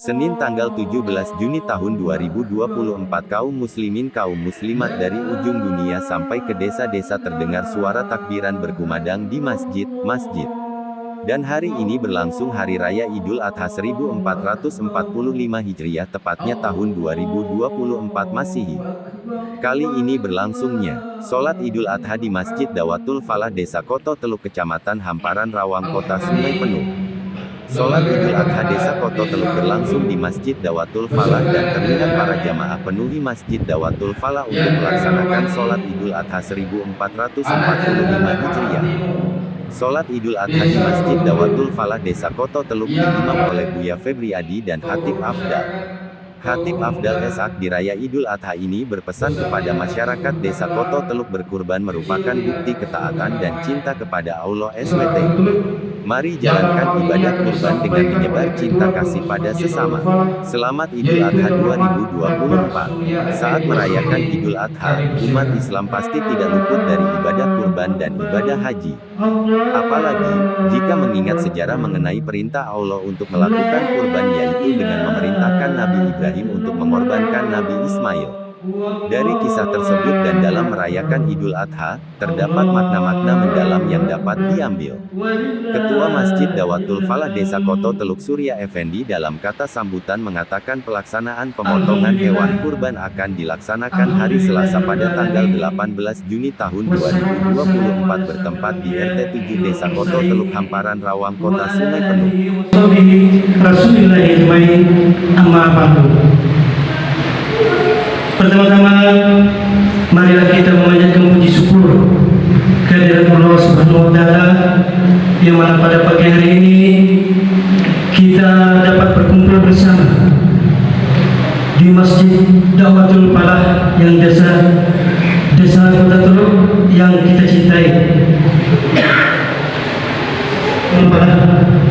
Senin tanggal 17 Juni tahun 2024 kaum muslimin kaum muslimat dari ujung dunia sampai ke desa-desa terdengar suara takbiran berkumandang di masjid. Dan hari ini berlangsung Hari Raya Idul Adha 1445 Hijriah tepatnya tahun 2024 Masehi. Kali ini berlangsungnya sholat Idul Adha di Masjid Dawatul Falah Desa Koto Teluk Kecamatan Hamparan Rawang Kota Sungai Penuh. Sholat Idul Adha Desa Koto Teluk berlangsung di Masjid Dawatul Falah dan terlihat para jamaah penuhi Masjid Dawatul Falah untuk melaksanakan sholat Idul Adha 1445 Hijriah. Sholat Idul Adha di Masjid Dawatul Falah Desa Koto Teluk diimam oleh Buya Febriadi dan Khatib Afdal. Khatib Afdal SAK di Raya Idul Adha ini berpesan kepada masyarakat Desa Koto Teluk berkurban merupakan bukti ketaatan dan cinta kepada Allah SWT. Mari jalankan ibadah kurban dengan menyebar cinta kasih pada sesama. Selamat Idul Adha 2024. Saat merayakan Idul Adha, umat Islam pasti tidak luput dari ibadah kurban dan ibadah haji. Apalagi, jika mengingat sejarah mengenai perintah Allah untuk melakukan kurban yaitu dengan memerintahkan Nabi Ibrahim untuk mengorbankan Nabi Ismail. Dari kisah tersebut dan dalam merayakan Idul Adha, terdapat makna-makna mendalam yang dapat diambil. Ketua Masjid Dawatul Falah Desa Koto Teluk Surya Effendi dalam kata sambutan mengatakan pelaksanaan pemotongan hewan kurban akan dilaksanakan hari Selasa pada tanggal 18 Juni tahun 2024 bertempat di RT 7 Desa Koto Teluk Hamparan Rawang Kota Sungai Penuh. Pertama-tama, marilah kita memanjatkan puji syukur kehadirat Allah Subhanahu wa Ta'ala, yang mana pada pagi hari ini kita dapat berkumpul bersama di Masjid Dawatul Falah yang desa Kota Teluk yang kita cintai.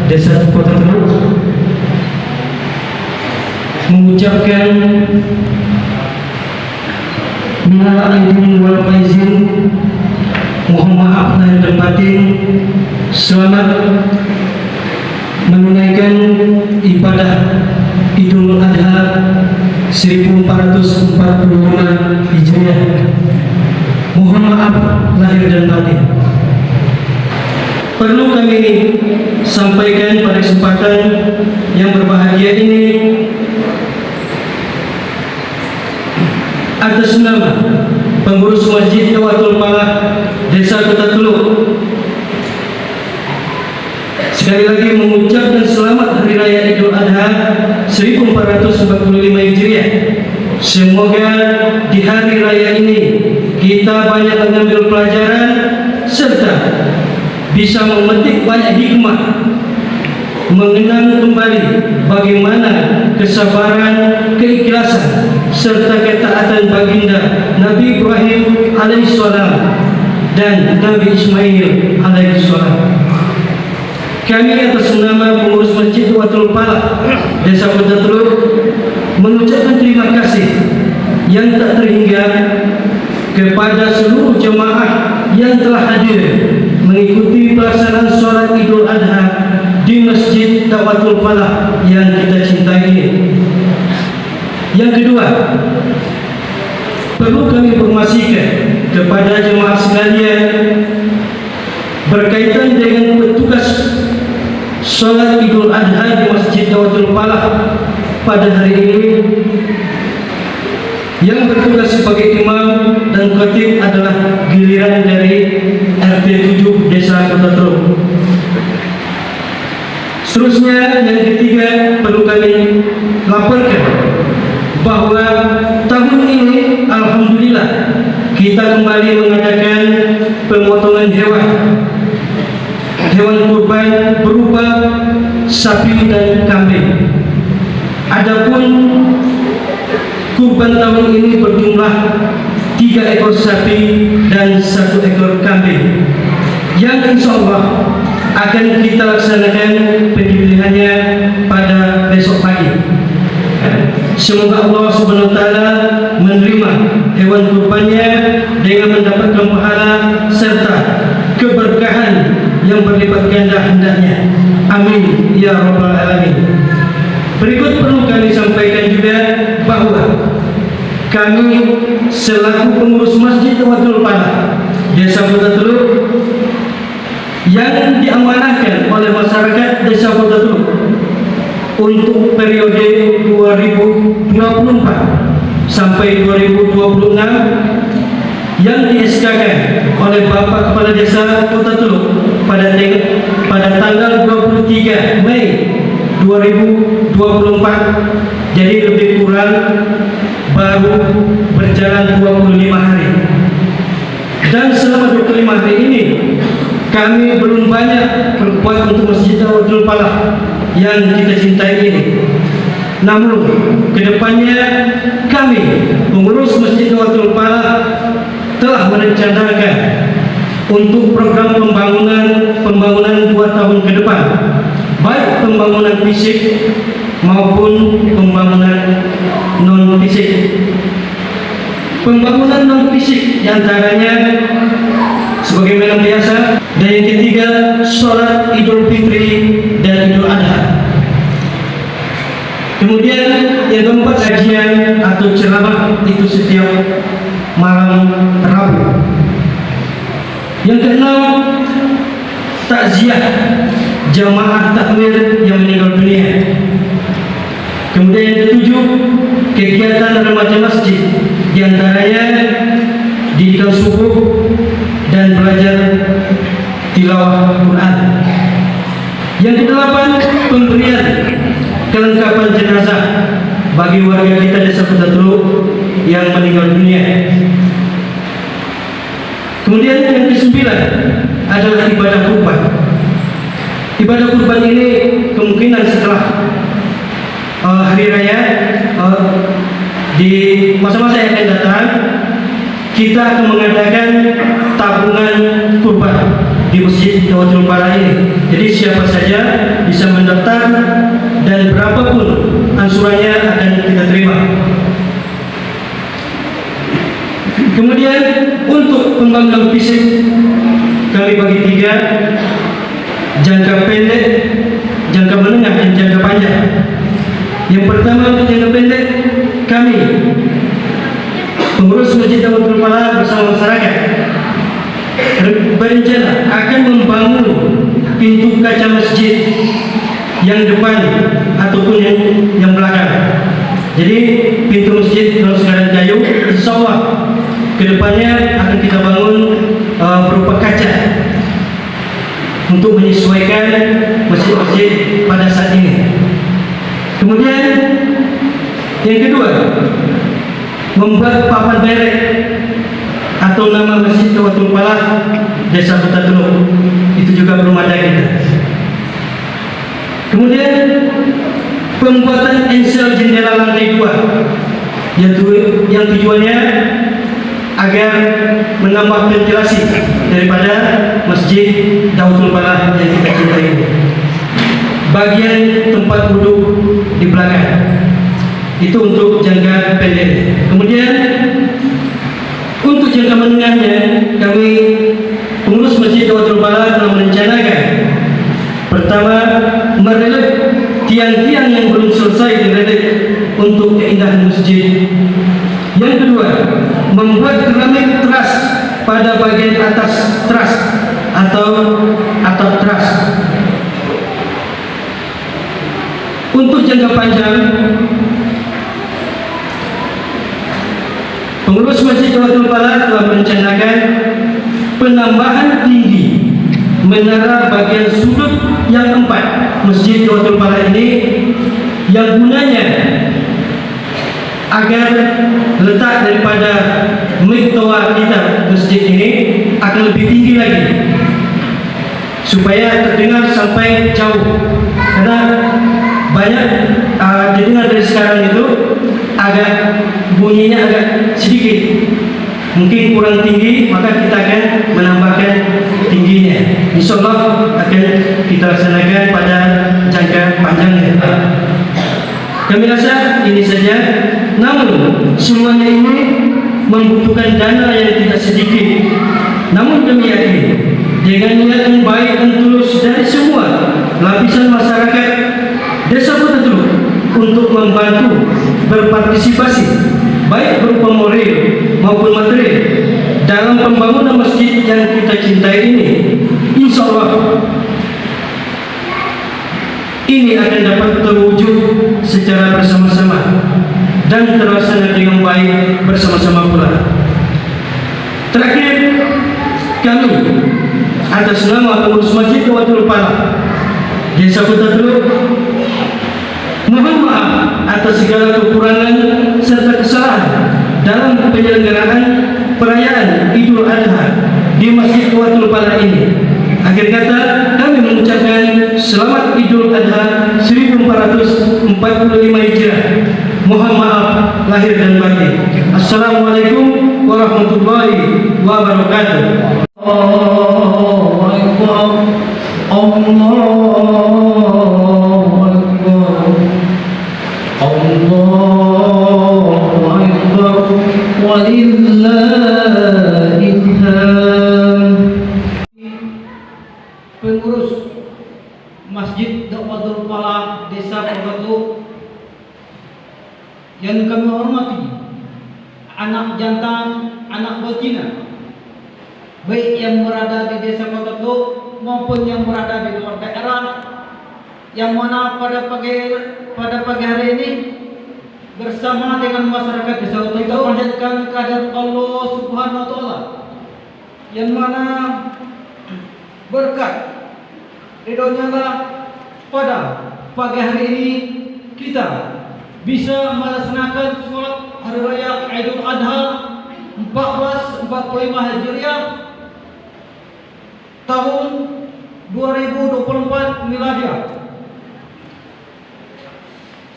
Desa Kota Teluk mengucapkan minal aidin wal faizin, mohon maaf lahir dan batin, selamat menunaikan ibadah Idul Adha 1445 Hijriah. Mohon maaf lahir dan batin. Perlu kami sampaikan pada kesempatan yang berbahagia ini, atas nama pengurus Masjid Dawatul Falah Desa Kota Teluk, sekali lagi mengucapkan selamat Hari Raya Idul Adha 1445 Hijriah. Semoga di hari raya ini kita banyak mengambil pelajaran serta bisa memetik banyak hikmah, mengenang kembali bagaimana kesabaran, keikhlasan, serta ketaatan baginda Nabi Ibrahim alaihissalam dan Nabi Ismail alaihissalam. Kami atas nama pengurus Masjid Dawatul Falah Desa Kota Teluk mengucapkan terima kasih yang tak terhingga kepada seluruh jemaah yang telah hadir mengikuti pelaksanaan sholat Idul Adha di Masjid Dawatul Falah yang kita cintai ini. Yang kedua, perlu kami informasikan kepada jemaah sekalian berkaitan dengan petugas sholat Idul Adha di Masjid Dawatul Falah pada hari ini. Yang bertugas sebagai imam dan khatib adalah giliran dari RT 7 Desa Kota Teluk. Seterusnya, yang ketiga, perlu kami laporkan bahwa tahun ini alhamdulillah kita kembali mengadakan pemotongan hewan kurban berupa sapi dan kambing. Adapun kurban tahun ini berjumlah 3 ekor sapi dan 1 ekor kambing, yang insya Allah akan kita laksanakan penyembelihannya pada besok pagi. Semoga Allah Subhanahu wa Ta'ala menerima hewan kurbannya dengan mendapatkan pahala serta keberkahan yang berlipat ganda hendaknya. Amin ya rabbal alamin. Berikut perlu kami selaku pengurus Masjid Tawatul Falah Desa Kota Teluk yang diamanahkan oleh masyarakat Desa Kota Teluk untuk periode 2024 sampai 2026 yang di-SK-kan oleh Bapak Kepala Desa Kota Teluk pada tanggal 23 Mei 2024, jadi lebih kurang baru berjalan 25 hari. Dan selama 25 hari ini kami belum banyak berbuat untuk Masjid Tawatul Falah yang kita cintai ini. Namun kedepannya kami pengurus Masjid Tawatul Falah telah merencanakan untuk program pembangunan 2 tahun ke depan, baik pembangunan fisik maupun pembangunan non fisik. Pembangunan non fisik diantaranya sebagaimana biasa, dan yang ketiga sholat Idul Fitri dan Idul Adha. Kemudian yang keempat kajian atau ceramah itu setiap malam Rabu. Yang keenam takziah jamaah takmir yang meninggal dunia. Kemudian yang ketujuh kegiatan remaja masjid, diantaranya didikan subuh dan belajar tilawah Quran. Yang kedelapan pemberian kelengkapan jenazah bagi warga kita Desa Kota Teluk yang meninggal dunia. Kemudian yang kesembilan adalah ibadah kurban. Ibadah kurban ini kemungkinan setelah hari raya di masa-masa yang akan datang kita akan mengadakan tabungan kurban di Masjid Tawatul Falah ini. Jadi siapa saja bisa mendaftar dan berapapun ansurannya akan kita terima. Kemudian untuk pembangunan fisik kami bagi 3, jangka pendek, jangka menengah dan jangka panjang. Yang pertama untuk jangka pendek, kami pengurus Masjid Tawatul Falah bersama masyarakat berencana akan membangun pintu kaca masjid yang depan ataupun yang belakang. Jadi pintu masjid kalau sekarang kayu, insyaallah kedepannya akan kita bangun berupa kaca untuk menyesuaikan masjid-masjid pada saat ini. Kemudian yang kedua, membuat papan derek atau nama Masjid Tawatul Falah Desa Kota Teluk, itu juga belum ada kita. Kemudian pembuatan ensel jendela lantai 2 yang tujuannya agar menambah ventilasi daripada Masjid Tawatul Falah yang kita cintai. Bagian tempat duduk di belakang itu untuk jangka pendek. Kemudian untuk jangka menengahnya, kami pengurus Masjid Tawatul Falah telah merencanakan pertama, merelek tiang-tiang yang belum selesai direlek untuk keindahan masjid. Yang kedua, membuat keramik teras pada bagian atas teras atau atap teras. Untuk jangka panjang, pengurus Masjid Tawatul Falah telah merencanakan penambahan tinggi menara bagian sudut yang 4 Masjid Tawatul Falah ini, yang gunanya agar letak daripada miktoa kita masjid ini akan lebih tinggi lagi supaya terdengar sampai jauh. Karena banyak didengar dari sekarang itu agak bunyinya agak sedikit, mungkin kurang tinggi, maka kita akan menambahkan tingginya. Insyaallah akan kita laksanakan pada jangka panjangnya. Kami rasa ini saja. Namun semuanya ini membutuhkan dana yang tidak sedikit. Namun kami yakin dengan niat yang baik dan tulus dari semua lapisan masyarakat Desa Kota Teluk untuk membantu berpartisipasi baik berupa moral maupun material dalam pembangunan masjid yang kita cintai ini. Insya Allah ini akan dapat terwujud secara bersama-sama dan terlaksana dengan baik bersama-sama pula. Terakhir, kami atas nama pengurus Masjid Wadul Pala Desa Kota Teluk mohon maaf atas segala kekurangan serta kesalahan dalam penyelenggaraan perayaan Idul Adha di Masjid Wadul Pala ini. Akhir kata, kami mengucapkan selamat Idul Adha 1445 Hijriah. Mohon maaf lahir dan batin. Assalamualaikum warahmatullahi wabarakatuh. Allahu Akbar. Allahu Akbar. Allahu Akbar. Walillahil hamd. Pengurus Masjid Wadul Pala Desa Pabatu yang kami hormati, anak jantan, anak betina, baik yang berada di Desa Pabatu maupun yang berada di luar daerah, yang mana pada pagi hari ini bersama dengan masyarakat Desa Pabatu kita panjatkan kehadirat Allah Subhanahu wa Ta'ala, yang mana berkat ridhonya lah pada pagi hari ini kita bisa melaksanakan sholat hari raya Idul Adha 1445 Hijriah tahun 2024 Miladiah.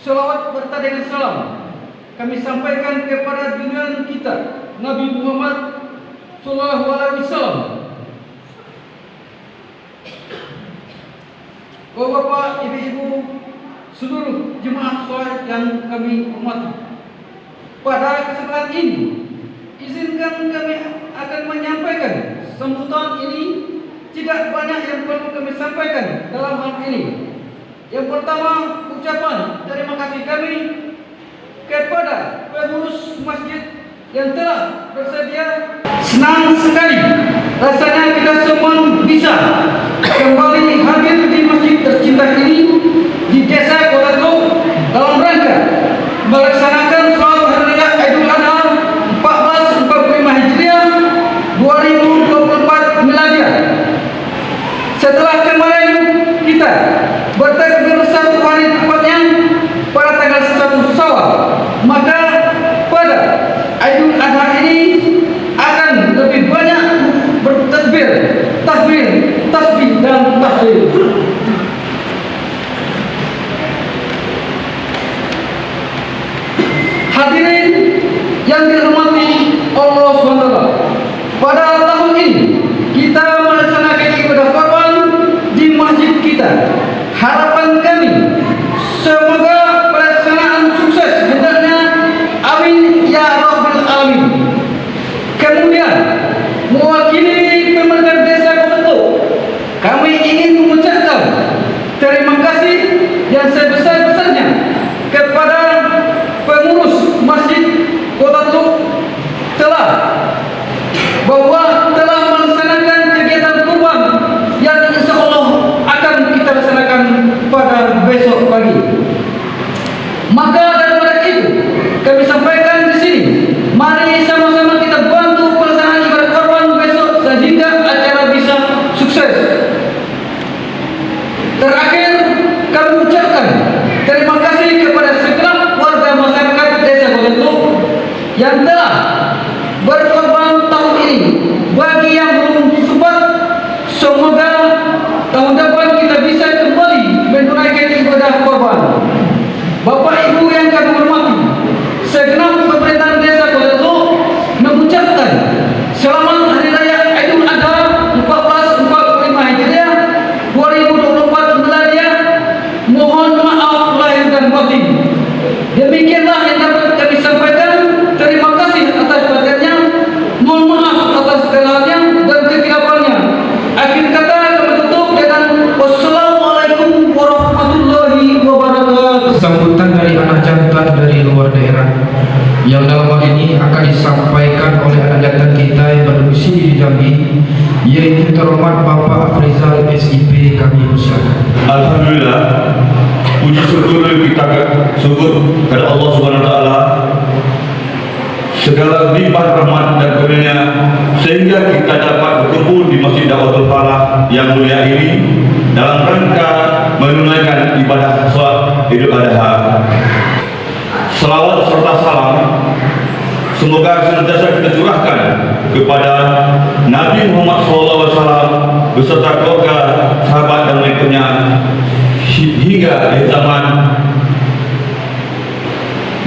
Selawat serta dengan salam kami sampaikan kepada junjungan kita Nabi Muhammad Sallallahu Alaihi Wasallam. Bapak, ibu-ibu, seluruh jemaah sholat yang kami hormati, pada kesempatan ini izinkan kami akan menyampaikan sambutan ini. Tidak banyak yang perlu kami sampaikan dalam hal ini. Yang pertama, ucapan terima kasih kami kepada pengurus masjid yang telah bersedia. Senang sekali rasanya kita semua bisa kembali hadir di masjid tercinta ini di Desa Kota Teluk dalam rangka melaksanakan sholat hari raya Idul Adha 1445 Hijriah 2024 Miladiah. Setelah kemarin kita bertakbir satu hari tepatnya pada tanggal 1 Syawal, maka pada Idul Adha ini akan lebih banyak bertakbir, takbir, tasbih dan tahlil. Hadirin yang dirahmati Allah SWT, pada tahun ini kita melaksanakan ibadah korban di masjid kita. Harapan kami semoga pelaksanaan sukses hendaknya, amin ya rabbal alamin. Kemudian mewakili pemerintah Desa Kota Teluk, kami ingin mengucapkan terima kasih yang sebesar-besarnya kepada pengurus Masjid Kota Teluk bahwa telah melaksanakan kegiatan kurban yang insya Allah akan kita laksanakan pada besok pagi. Maka daripada itu kami sampaikan di sini, mari sama-sama kita bantu pelaksanaan ibadah kurban besok sehingga acara bisa sukses. Terakhir kami ucapkan terima kasih kepada segenap warga masyarakat Desa Kota Teluk yang telah berkorban tahun ini. Bagi yang belum sempat, semoga tahun depan kita bisa kembali menunaikan ibadah korban. Bapak Ibu yang kami hormati, segenap pemerintahan Desa Kota Teluk mengucapkan selamat Hari Raya Idul Adha 1445 Hijriah 2024 Miladiah. Mohon maaf lahir dan batin. Demikianlah yang dapat kami sampaikan. Terima kasih atas perhatiannya. Mohon maaf atas kesalahannya dan kesilapannya. Akhir kata kami tutup dengan wassalamualaikum warahmatullahi wabarakatuh. Sambutan dari yang dalam hal ini akan disampaikan oleh anak jantan kita yang berdomisili di Jambi, yaitu terhormat Bapak Afrizal SIP. Kami persilakan. Alhamdulillah, puji syukur kepada Allah Subhanahu wa taala, segala limpah rahmat dan karunia sehingga kita dapat berkumpul di Masjid Da'watul Falah yang mulia ini dalam rangka menunaikan ibadah salat Idul Adha. Selawat serta salam semoga senantiasa kita curahkan kepada Nabi Muhammad SAW beserta keluarga, sahabat dan berikutnya hingga akhir zaman,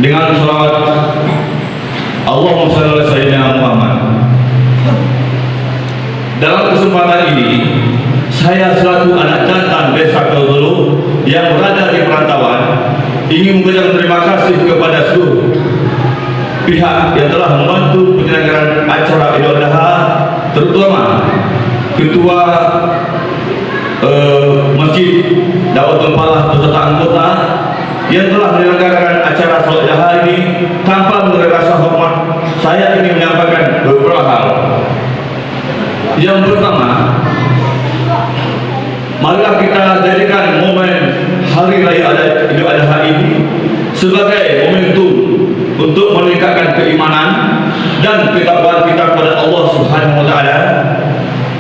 dengan selawat Allahumma shalli ala sayyidina Muhammad. Dalam kesempatan ini, saya selaku anak jantan Desa Keldulu yang berada di perantauan ingin mengucapkan terima kasih kepada seluruh pihak yang telah membantu penyelenggaraan acara Idul Adha, terutama Ketua Masjid Da'watul Falah beserta anggota yang telah menyelenggarakan acara salat Idul Adha ini. Tanpa mengurangi rasa hormat, saya ingin menyampaikan beberapa hal. Yang pertama, marilah kita jadikan momen Hari Raya Idul Adha ini sebagai momentum untuk meningkatkan keimanan dan ketakwaan kita kepada Allah Subhanahu wa taala.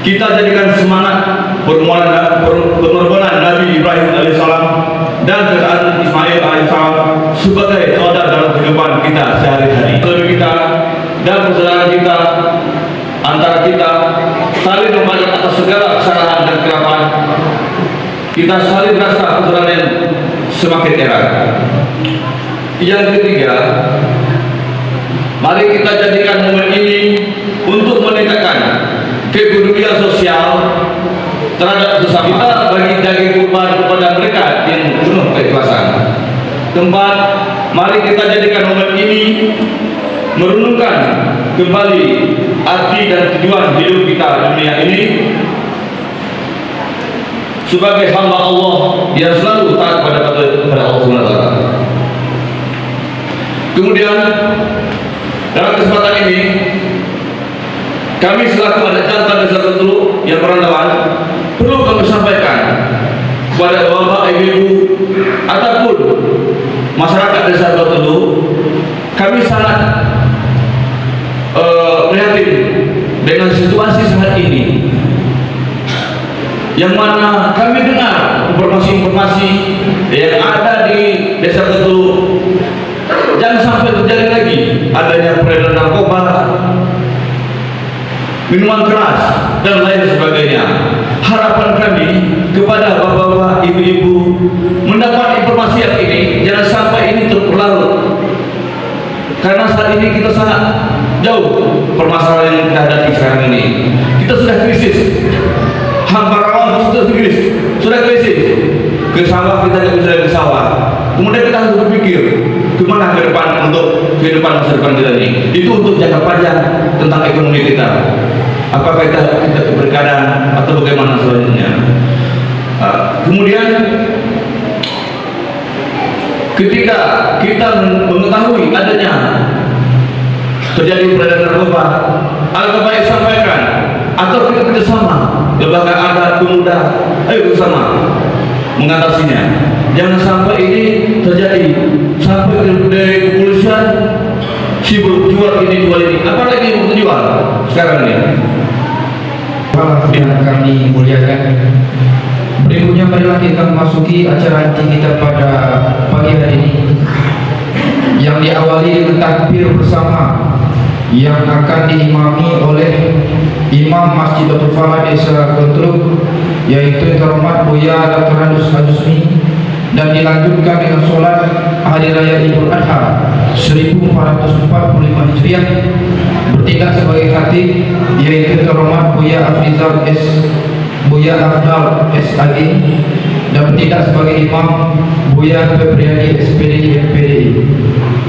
Kita jadikan semangat pengorbanan Nabi Ibrahim alaihissalam dan ketaatan Ismail alaihissalam sebagai teladan dalam kehidupan kita sehari-hari. Keluarga kita dan persaudaraan kita, antara kita saling memandang atas segala kesalahan dan kerapan. Kita saling merasa persaudaraan semakin erat. Yang ketiga, mari kita jadikan momen ini untuk meningkatkan kepedulian sosial terhadap sesama kita, bagi daging kurban kepada mereka yang penuh keikhlasan. Keempat, mari kita jadikan momen ini merenungkan kembali arti dan tujuan hidup kita di dunia ini sebagai hamba Allah yang selalu taat kepada Allah Subhanahu wa taala. Kemudian dalam kesempatan ini, kami selaku anak jantan Desa Keldulu yang perantauan perlu kami sampaikan kepada bapak, ibu, ataupun masyarakat Desa Keldulu, kami sangat prihatin dengan situasi saat ini, yang mana kami dengar informasi-informasi yang ada di Desa Keldulu. Jangan sampai terjadi lagi adanya peredaran narkoba, minuman keras dan lain sebagainya. Harapan kami kepada bapak-bapak, ibu-ibu mendapat informasi yang ini, jangan sampai ini terlarut, karena saat ini kita sangat jauh permasalahan yang kita hadapi sekarang ini. Kita sudah krisis, hampir rawan sudah krisis. Ke sawah kita tidak bisa ke sawah. Kemudian kita harus berpikir kemana ke depan untuk kehidupan masa depan kita ini. Itu untuk jangka panjang tentang ekonomi kita. Apakah kita berkeadaan atau bagaimana selanjutnya? Kemudian ketika kita mengetahui adanya terjadi peredaran narkoba, alangkah baik sampaikan atau kita bersama lembaga adat pemuda, ayo bersama mengatasinya. Jangan sampai ini terjadi sampai dari kepolisian sibuk jual ini jual ini, apalagi untuk jual sekarang ini. Yang kami muliakan, berikutnya marilah kita memasuki acara inti kita pada pagi hari ini, yang diawali dengan takbir bersama yang akan diimami oleh Imam Masjid Da'watul Falah Desa Keldulu, yaitu terhormat Buya Dr. Handus Azusmi, dan dilanjutkan dengan sholat Hari Raya Idul Adha 1445 Hijriah. Bertindak sebagai khatib yaitu terhormat Buya Afrizal SAG, dan bertindak sebagai imam Buya Febriani SPD MPDI.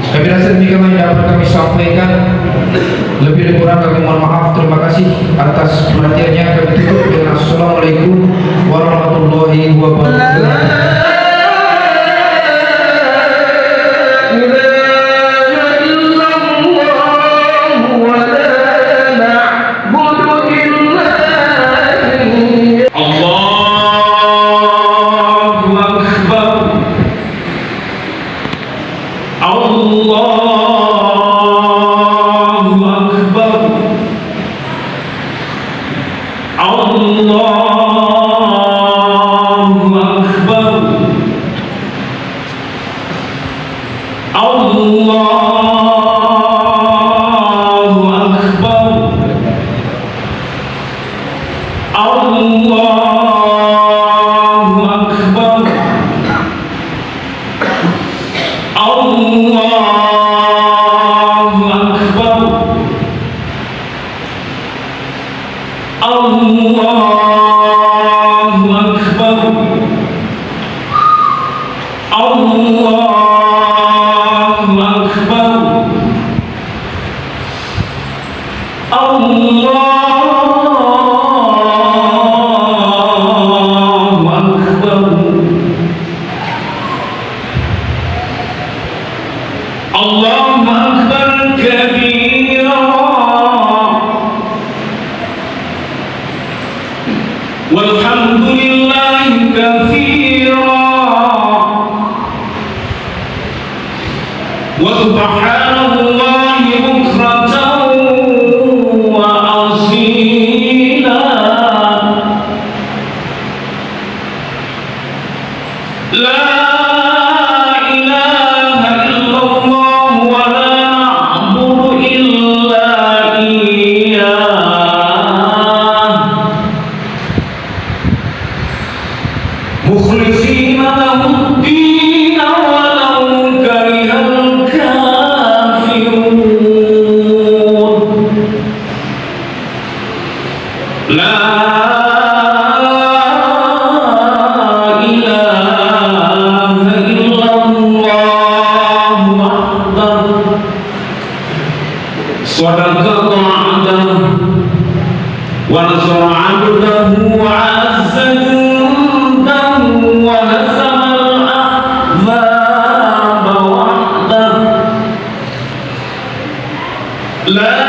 Kami rasa demikian yang dapat kami sampaikan. Lebih kurang kami mohon maaf. Terima kasih atas perhatiannya. Kami tutup dengan Assalamualaikum warahmatullahi wabarakatuh. Allahu Akbar kabira walhamdulillahi katsira wa subhanallahi bukratan wa asila. La مخلصين له الدين ولو كره الكافرون. لا إله إلا الله وحده صدق وعده ونصر عبده وعز ونزم الأحزاب وحده. لا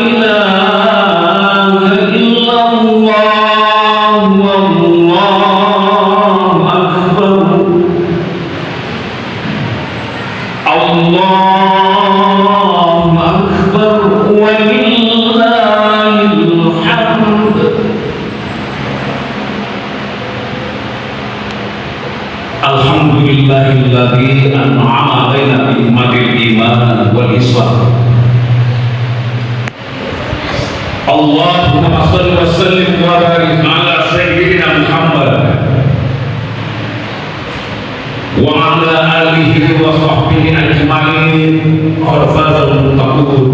إله إلا الله والله أكبر. الله أكبر ولله الحمد. Alhamdulillahilladzi an'ama alaina bi ni'matil iman wal islam. Allahumma shalli wa sallim wa barik ala sayyidina Muhammad wa ala alihi wa sahbihi ajma'in. Qad fazal muttaqun.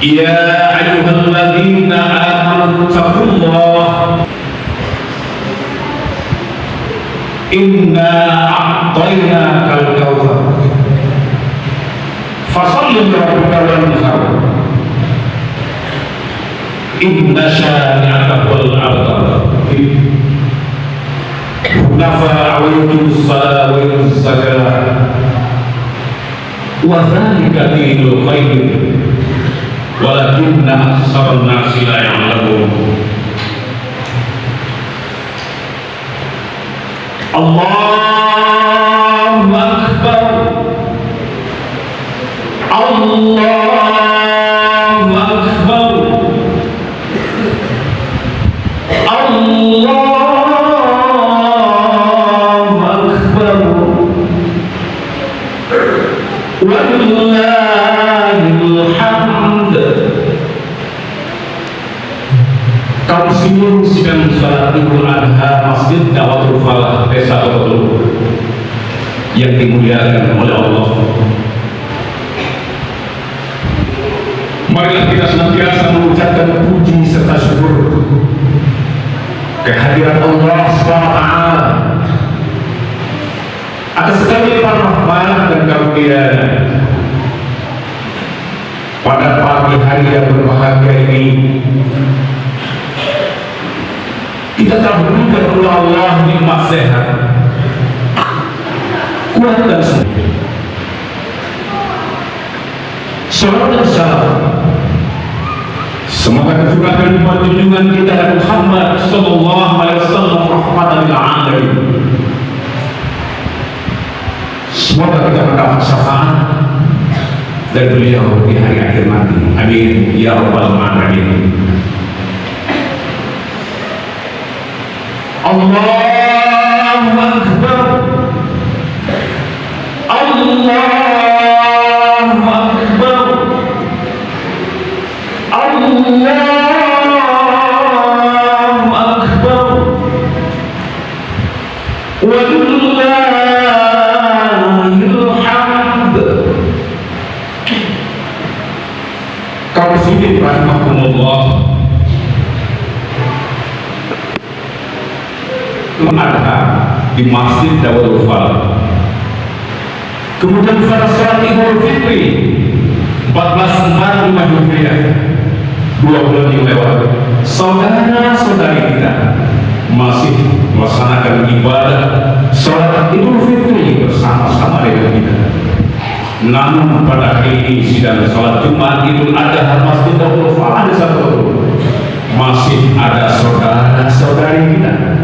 Ya ayyuhalladzina amanu taqullaha inna a'tainakal kautsar fasholli li rabbika wanhar inna syani'aka wal abtar. Nafa awitus salat wa yutuz zakat wa dzalika dinul qayyim walakinna aktsaran nasi la ya'lamun. Allahu Akbar. Allahu Akbar. Allahu Akbar. Walillahil hamd. Kaum muslimin sedang salat Idul Adha Masjid Dawatul Falah Desa Batu yang dimuliakan oleh Allah. Marilah kita senantiasa mengucapkan puji serta syukur kehadiran Allah SWT atas segala rahmat dan karunia pada pagi hari yang berbahagia ini. Kita telah diberikan oleh Allah nikmat sehat, kuat dan sembuh. Salam dan salam semoga tercurahkan pada junjungan kita Muhammad sallallahu alaihi wasallam rahmatan lil alamin. Semoga kita mendapat syafaat dari beliau di hari akhir nanti. Amin ya rabbal alamin. Allahu Akbar. Allahu Akbar. Allahu Akbar. Walillahil hamd. Kaum muslimin rahimakumullah. Adha di Masjid Darul Falak. Kemudian pada salat Idul Fitri 1445 Hijriah, 2 bulan yang lewat, saudara-saudari kita masih melaksanakan ibadah salat Idul Fitri bersama-sama dengan kita. Namun pada hari ini sidang salat Jumat Idul Adha Masjid Darul Falak di satu masih ada saudara-saudari kita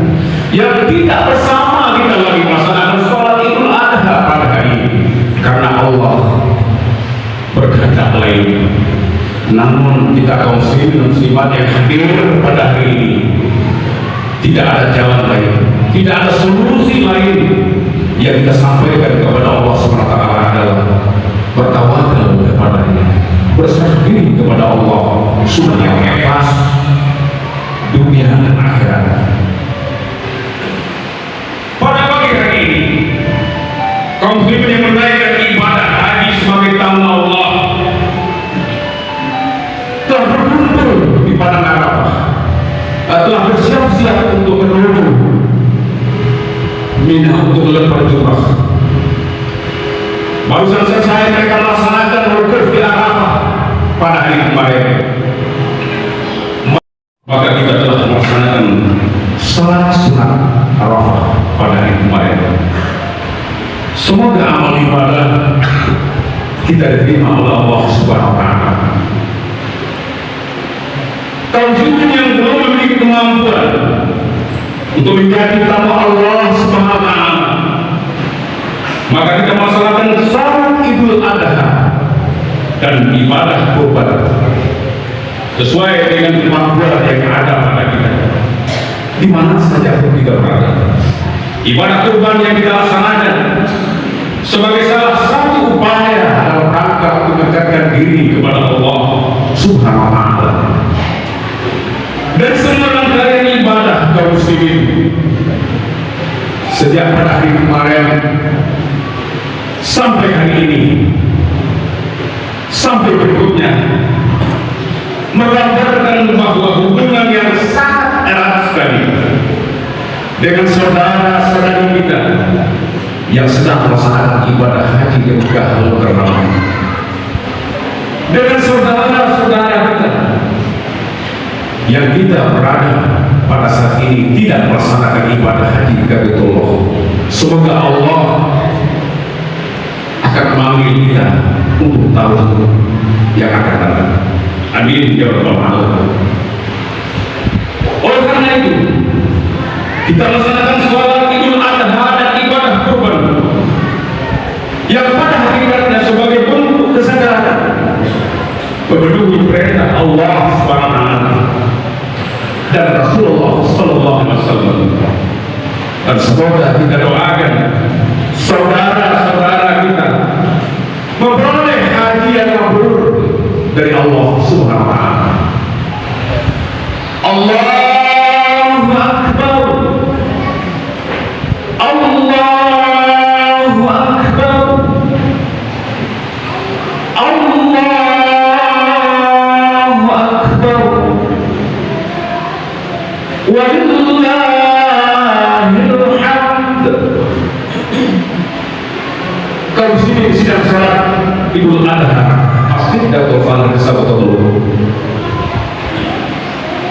yang tidak bersama kita lagi melaksanakan salat Idul Adha pada hari ini karena Allah berkehendak lain. Namun kita kaum muslimin dan muslimat yang hadir pada hari ini tidak ada jalan lain, tidak ada solusi lain yang kita sampaikan kepada Allah SWT adalah bertawakal kepadanya, berserah diri kepada Allah sudah yang ikhlas dunia dan akhirat. Pada pagi hari ini kaum muslimin yang menunaikan ibadah haji sebagai tamu Allah telah berkumpul di padang Arafah, telah bersiap-siap untuk menuju Mina untuk melempar jumrah. Barusan selesai mereka melaksanakan wukuf di Arafah pada hari kemarin. Maka kita telah melaksanakan salat sunat Arafah pada hari kemarin. Semoga amal ibadah kita diterima oleh Allah Subhanahu wa Ta'ala. Kaum muslimin yang belum memiliki kemampuan untuk menjadi tamu Allah Subhanahu wa Ta'ala, maka kita melaksanakan salat Idul Adha dan ibadah kurban sesuai dengan kemampuan yang ada pada kita di mana saja pun kita berada. Ibadah kurban yang kita laksanakan sebagai salah satu upaya dalam rangka untuk mendekatkan diri kepada Allah Subhanahu wa Ta'ala. Dan semua rangkaian ibadah kaum muslimin sejak pada hari kemarin sampai hari ini sampai berikutnya menggambarkan bahwa hubungan yang sangat erat sekali dengan saudara-saudari kita yang sedang melaksanakan ibadah haji ke Mekah Al-Mukarramah, dengan saudara-saudara kita yang kita berada pada saat ini tidak melaksanakan ibadah haji ke Baitullah. Semoga Allah akan memanggil kita untuk tahun yang akan datang. Amin ya rabbal alamin. Oleh karena itu, kita melaksanakan sholat Idul Adha dan ibadah kurban yang pada hakikatnya sebagai bentuk kesadaran memenuhi perintah Allah Subhanahu wa Ta'ala dan Rasulullah Sallallahu Alaihi Wasallam. Dan semoga kita doakan saudara-saudara kita memperoleh haji yang mabrur dari Allah Subhanahu wa Ta'ala. Allahu Akbar, Allahu Akbar, Allahu Akbar, walillahil hamd. Kaum muslimin sedang salat Idul Adha Masjid Darul Falak Sabtu.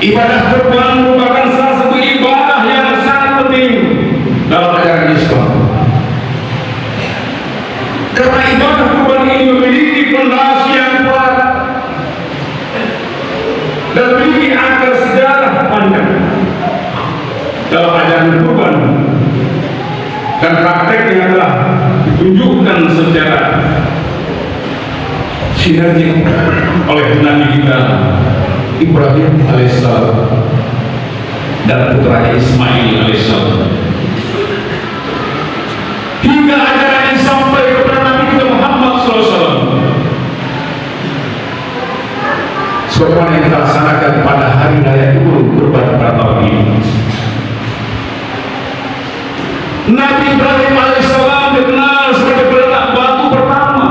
Ibadah kurban merupakan salah satu ibadah yang sangat penting dalam ajaran Islam. Karena ibadah kurban ini memiliki fondasi yang kuat dan memiliki akar sejarah panjang dalam ajaran kurban dan praktek yang telah ditunjukkan secara sinergi oleh Nabi kita Ibrahim alaihissalam dan putranya Ismail alaihissalam, hingga ajaran ini sampai kepada Nabi kita Muhammad SAW, sebagaimana yang kita laksanakan pada hari raya Idul Kurban pada tahun ini. Nabi Ibrahim alaihissalam dikenal sebagai peletak batu pertama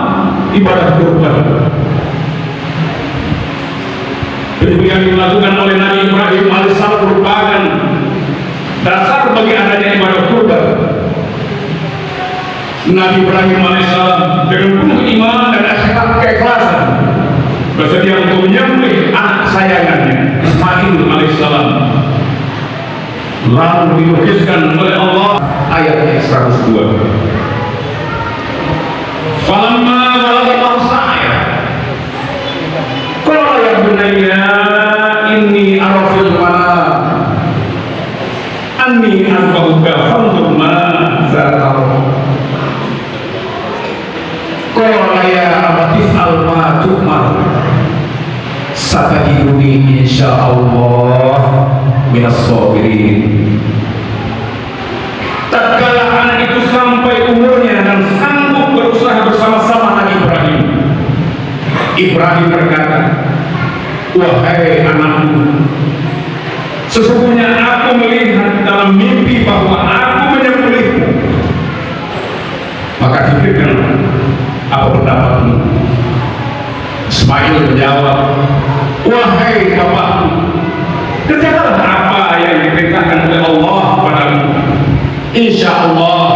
ibadah kurban. Yang dilakukan oleh Nabi Ibrahim alaihissalam merupakan dasar bagi adanya ibadah kurban. Nabi Ibrahim alaihissalam dengan penuh iman dan akhlak keikhlasan bersedia untuk menyembelih anak kesayangannya Ismail alaihissalam. Lalu dilukiskan oleh Allah ayat 102. Falamma balagha ma'saya qala ya bunayya inni ara fil manam anni azbahuka fanzur madza tara. Qala ya abati if'al ma tu'mar satajiduni insyaallah minas sabirin. Tatkala anak itu sampai umurnya dan sanggup berusaha bersama-sama Nabi Ibrahim, Ibrahim berkata, wahai anakku, sesungguhnya aku melihat dalam mimpi bahwa aku menyembelihmu. Maka pikirkan, apa pendapatmu? Ismail menjawab, wahai bapakku, kerjakanlah apa yang diperintahkan oleh Allah padamu. Insya Allah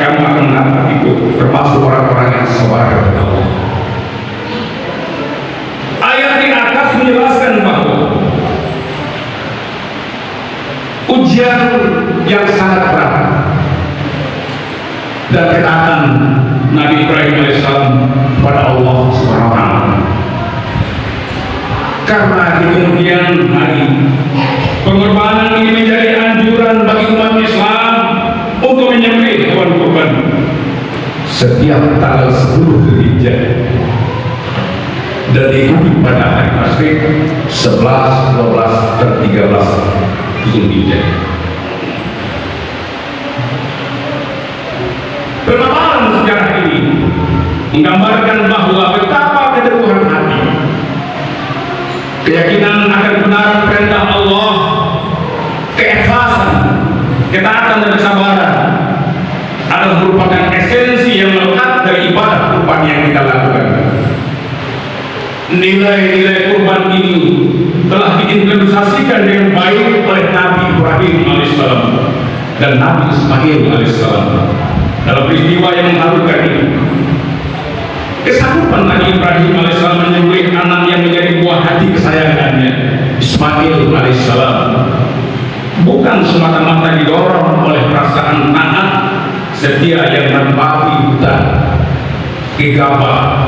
kamu akan mendapat itu, termasuk orang-orang yang sabar kepada Allah. Ayat di atas menjelaskan bahwa ujian yang sangat berat dan ketaatan Nabi Ibrahim alaihissalam pada Allah Subhanahu wa taala. Karena di kemudian hari pengorbanan ini menjadi anjuran bagi umat Islam untuk menyembelih hewan kurban setiap tanggal 10 Dzulhijjah dan diikuti pada hari tasyrik 11, 12, dan 13 Dzulhijjah. Pemaparan sejarah ini menggambarkan bahwa betapa keteguhan hati, keyakinan akan kebenaran perintah Allah, keikhlasan, ketaatan dan kesabaran adalah merupakan esensi yang melekat dari ibadah kurban yang kita lakukan. Nilai-nilai kurban ini telah diimplementasikan dengan baik oleh Nabi Ibrahim alaihissalam dan Nabi Ismail alaihissalam dalam peristiwa yang mengharukan ini. Kesanggupan Nabi Ibrahim alaihissalam menyembelih anak yang menjadi buah hati kesayangannya Ismail alaihissalam bukan semata-mata didorong oleh perasaan taat setia yang menepati hutan gegabah,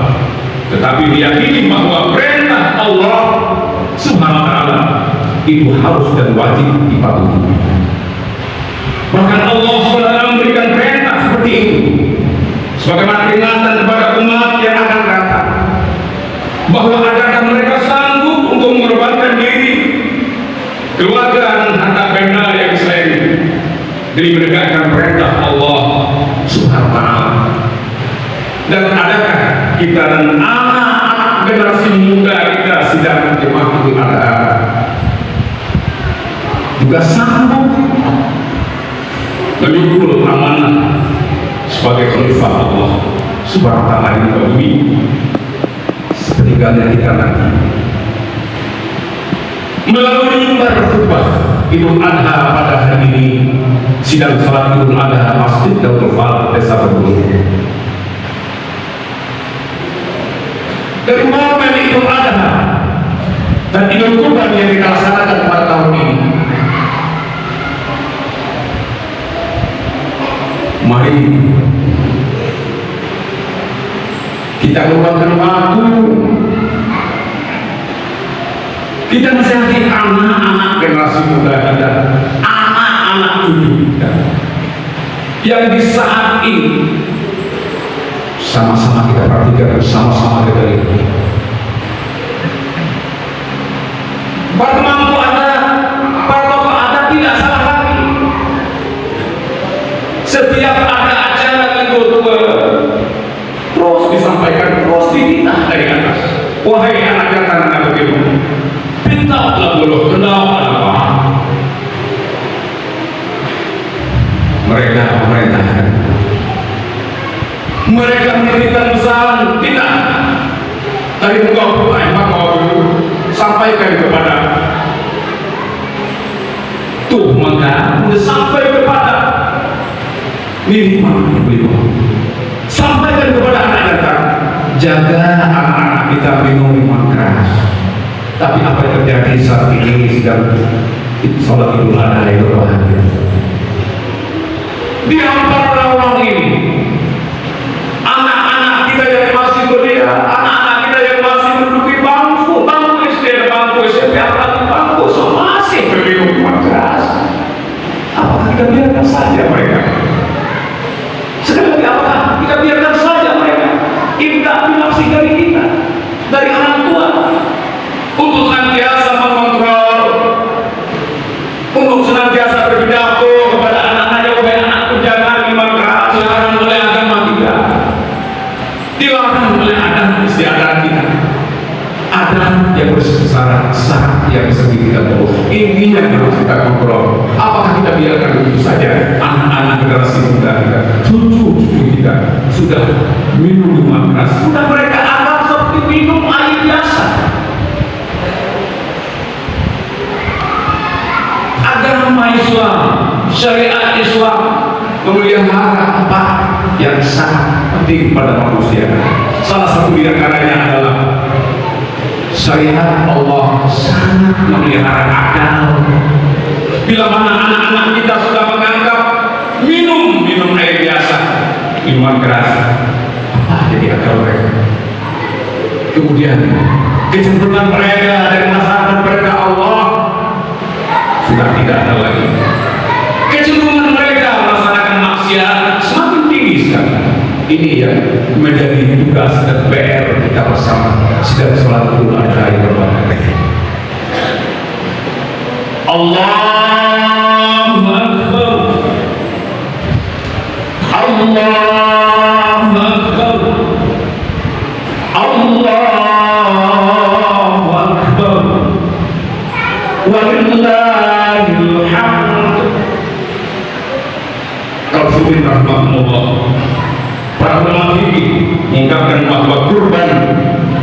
tetapi diyakini bahwa perintah Allah Subhanahu wa taala itu harus dan wajib dipatuhi. Bahkan Allah SWT memberikan perintah seperti itu sebagaimana peringatan kepada umat yang akan datang, bahwa adakah mereka sanggup untuk mengorbankan diri, keluarga dan harta benda yang selain demi menegakkan perintah Allah Subhanahu wa taala. Dan adakah kita dan anak-anak generasi muda kita sedang jemaah Idul Adha juga sanggup memikul amanah sebagai khalifah Allah Subhanahu wa taala di bumi sepeninggalnya kita nanti. Melalui mimbar khutbah Idul Adha pada hari ini, sidang salat Idul Adha Masjid Dautul Fal Desa Berbulu, dari momen Idul Adha dan Idul Kurban yang kita laksanakan pada tahun ini, mari kita meluangkan waktu, kita nasihati anak-anak generasi muda kita, anak-anak cucu kita yang di saat ini sama-sama kita perhatikan, sama-sama kita lihat. Para pemangku adat, para tokoh adat tidak salah lagi. Setiap ada acara Idul terus disampaikan, terus dibina dari atas. Wahai anak jantan anak ibu, pintalah buluh kenal apa? Mereka memerintahkan, mereka memberikan pesan, tidak dari muka maka sampaikan kepada tuh, maka sampai kepada minimal ibu-ibu sampaikan kepada anak datang, jaga anak-anak kita minum minuman keras. Tapi apa yang terjadi saat ini sedang sholat Idul Adha itu bahagia. Di antara orang ini, anak-anak kita yang masih kuliah, anak-anak kita yang masih menduduki bangku SD, bangku SMP, apalagi bangku masih minum minuman keras. Apakah kita biarkan saja mereka? Sekali lagi, apakah kita biarkan saja mereka? Ini nafsi dari kita, dari orang tua, untuk senantiasa mengontrol, untuk senantiasa berpidato kepada anak-anaknya, supaya anakku jangan minuman keras, dilarang oleh agama kita, dilarang oleh adat istiadat kita, adat yang bersyarat yang seperti kita tahu. Ini yang harus kita kontrol. Apakah kita biarkan begitu saja anak-anak generasi muda kita, cucu-cucu kita sudah minum minuman keras, sudah mereka anggap seperti minum air biasa. Agama Islam, syariat Islam memelihara apa yang sangat penting pada manusia. Salah satu di antaranya adalah syariat Allah sangat memelihara akal. Bila mana anak-anak kita sudah menganggap minum air biasa, minuman keras, apa jadi akal mereka? Kemudian kecenderungan mereka dari masyarakat kepada Allah sudah tidak ada lagi. Kecenderungan mereka melaksanakan maksiat semakin tinggi sekali. Ini yang menjadi tugas dan PR kita bersama sedang sholat Idul Adha yang berbahagia. Allahu Akbar, Allahu Akbar, Allahu Akbar, walillahil hamd. Rasulullah rahmatullah, para ulama fikih mengungkapkan bahwa kurban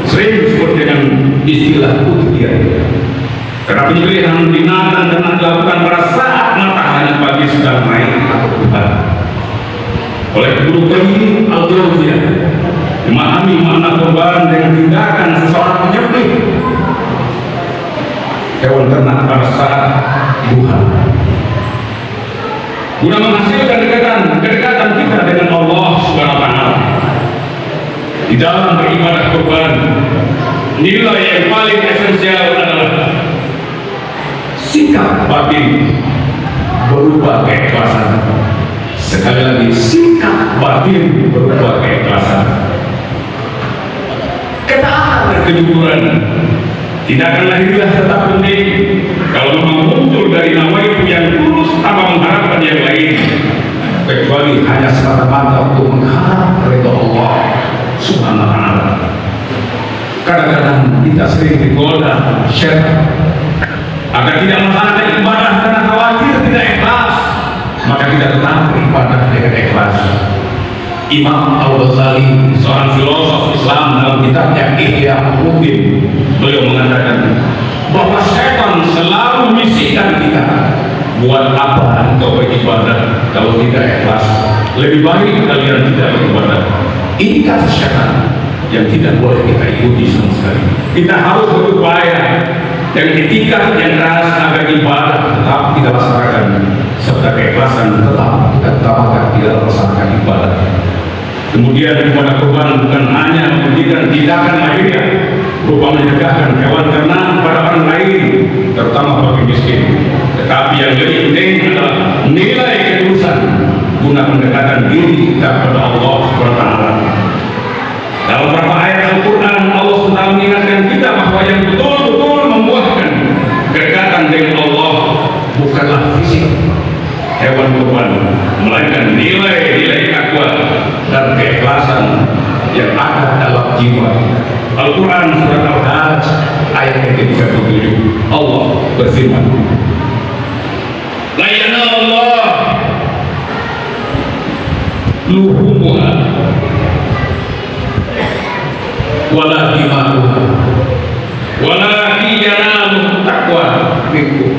sering disebut dengan istilah udhiyah, karena penyembelihan binatang karena dilakukan pada saat matahari pagi sudah naik atau turun. Oleh Ibnu Qayyim al-Jauziyah memahami makna kurban dengan tindakan seseorang menyembelih hewan ternak pada saat duha, guna menghasilkan kedekatan kita dengan Allah Subhanahu wa taala. Di dalam beribadah kurban, nilai yang paling esensial adalah sikap batin berupa keikhlasan. Sekali lagi, sikap batin berupa keikhlasan. Ketaatan dan kejujuran. Tindakan lahiriah tetap penting. Kalau memang muncul dari nawaitu yang tulus tanpa mengharapkan yang lain, kecuali hanya semata-mata untuk mengharap ridha Allah Subhanahu wa taala. Kadang-kadang kita sering digoda syaitan agar tidak melaksanakan ibadah karena khawatir tidak ikhlas, maka kita tetap beribadah dengan ikhlas. Imam Al-Ghazali, seorang filosof Islam, dalam kitabnya Ihya Ulumuddin, beliau mengatakan bahwa setan selalu membisikkan kita, buat apa engkau beribadah kalau tidak ikhlas? Lebih baik kalian tidak beribadah. Ini kata setan yang tidak boleh kita ikuti sama sekali. Kita harus berupaya dengan etika yang keras agar ibadah tetap kita laksanakan, serta keikhlasan tetap kita utamakan dalam melaksanakan ibadah. Kemudian ibadah kurban bukan hanya memberikan tindakan lahiriah berupa menyegahkan hewan ternak pada orang lain, terutama bagi miskin, tetapi yang lebih penting adalah nilai ketulusan guna mendekatkan diri kita kepada Allah Subhanahu wa taala. Dalam beberapa ayat Al-Quran, Allah SWT mengingatkan kita bahwa yang betul-betul membuahkan kedekatan dengan Allah bukanlah fisik hewan kurban, melainkan nilai-nilai takwa dan keikhlasan yang ada dalam jiwa. Al-Quran surat Al-Hajj ayat yang ke-37, Allah berfirman, la yanallah luhumuha wala dima'uha walakin yanaluhu taqwa minkum.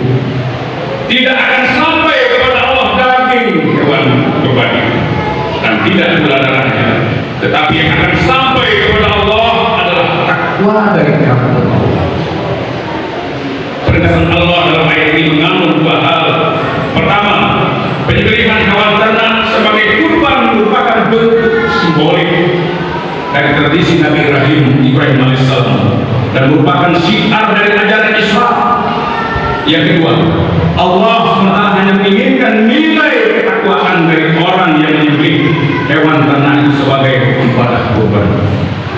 Tidak akan sampai kepada Allah daging hewan kurban, tidak pula darahnya, tetapi yang akan sampai kepada Allah adalah takwa dari kamu. Perintah Allah dalam ayat ini mengandung dua hal. Pertama, penyembelihan hewan ternak sebagai kurban merupakan bentuk simbolik dari tradisi Nabi Ibrahim alaihissalam dan merupakan syiar dari ajaran Islam. Yang kedua, Allah SWT hanya menginginkan nilai ketakwaan dari orang yang menyembelih hewan ternak itu sebagai ibadah kurban.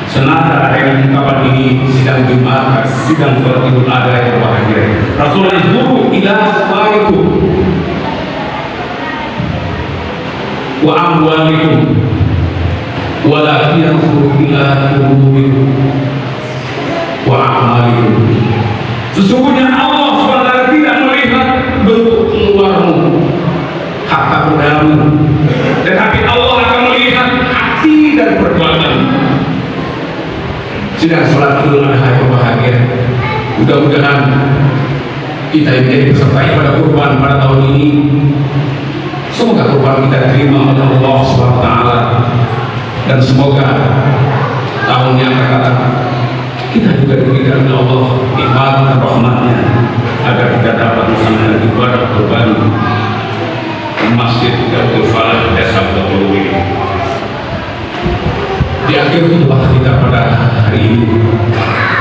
Senada dengan ungkapan ini, sidang Jumat, sidang sholat Idul Adha yang berbahagia, Rasulullah disuruh ila salatikum wa amwalikum wa la yanzuru ila qulubikum wa a'malikum. Sesungguhnya Allah SWT tidak melihat bentuk luarmu, harta bendamu, tetapi Allah akan melihat hati dan perbuatan. Sidang sholat Idul Adha yang bahagia, mudah-mudahan kita menjadi peserta ibadah kurban pada tahun ini. Semoga kurban kita diterima oleh Allah SWT, dan semoga tahun yang akan datang kita juga diberikan oleh Allah nikmat dan rahmatnya agar kita dapat melaksanakan ibadah kurban di Masjid Darul Falah Desa Bulu ini. Di akhir khutbah kita pada hari ini,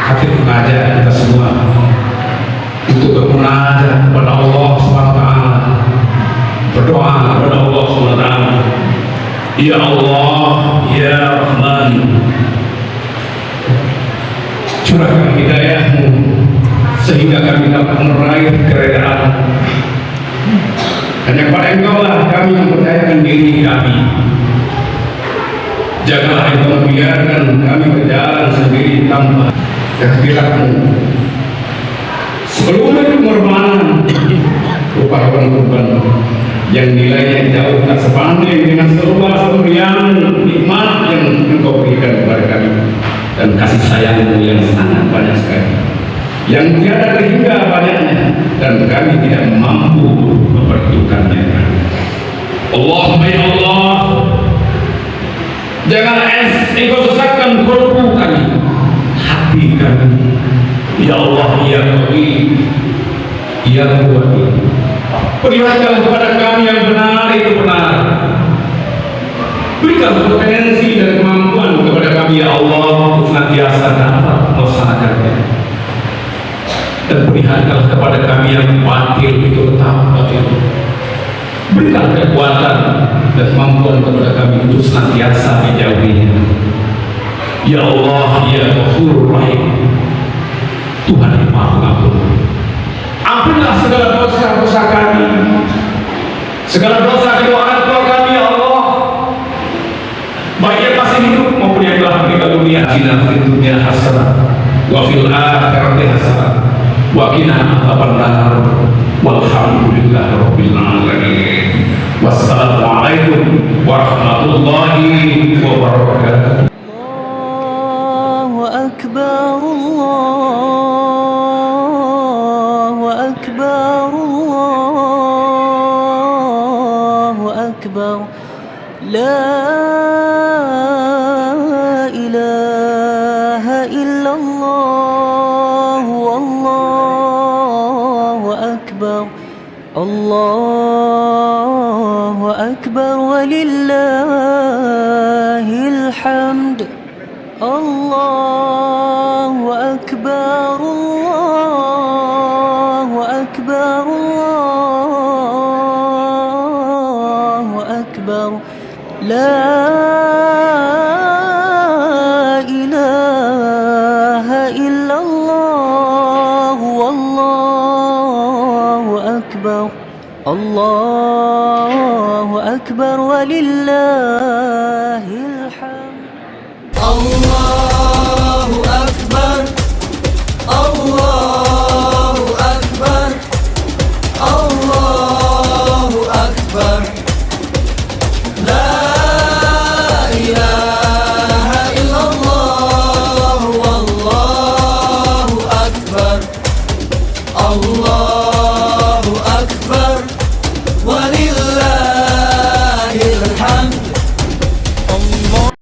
hati mengajak kita semua untuk bermunajat kepada Allah SWT, berdoa kepada Allah SWT. Ya Allah, Ya Rahman, curahkan hidayah-Mu sehingga kami dapat meraih keredaan. Hanya kepada Engkau lah kami mempercayakan diri kami. Janganlah Engkau membiarkan kami berjalan sendiri tanpa kehadirat-Mu. Sebelumnya pengorbanan berupa hewan kurban yang nilainya jauh tak sebanding dengan seluas pemberian nikmat yang Engkau berikan kepada kami, dan kasih sayang-Mu yang sangat banyak sekali, yang tiada terhingga banyaknya, dan kami tidak mampu memperhitungkannya. Allahumma ya Allah, janganlah Engkau sesatkan kolbu kami, hati kami. Ya Allah, ya Qawi, ya Quwwati, perlihatkan kepada kami yang benar itu benar. Berikan potensi dan kemampuan kepada kami ya Allah untuk senantiasa dapat melaksanakannya. Dan perlihatkan kepada kami yang batil itu tetap batil. Berikan kekuatan dan kemampuan kepada kami untuk senantiasa menjauhinya. Ya Allah, ya Ghafurur Rahim, Tuhan yang Maha Pengampun, ampunilah segala dosa-dosa kami, segala dosa kedua orang tua kami ya Allah, baik yang masih hidup maupun yang telah meninggal dunia. Atina fid dunya hasanah wa fil akhirati hasanah wa qina adzabannar. Walhamdulillahi rabbil alamin. Wassalamualaikum warahmatullahi wabarakatuh. Allahu akbar, Allahu akbar, Allahu akbar. La ilaha illallah, wallahu akbar, Allahu akbar, walillahil hamd. Allahu akbar, Allahu akbar, Allahu akbar. La ilaha illallah, wallahu akbar, Allahu akbar, walillah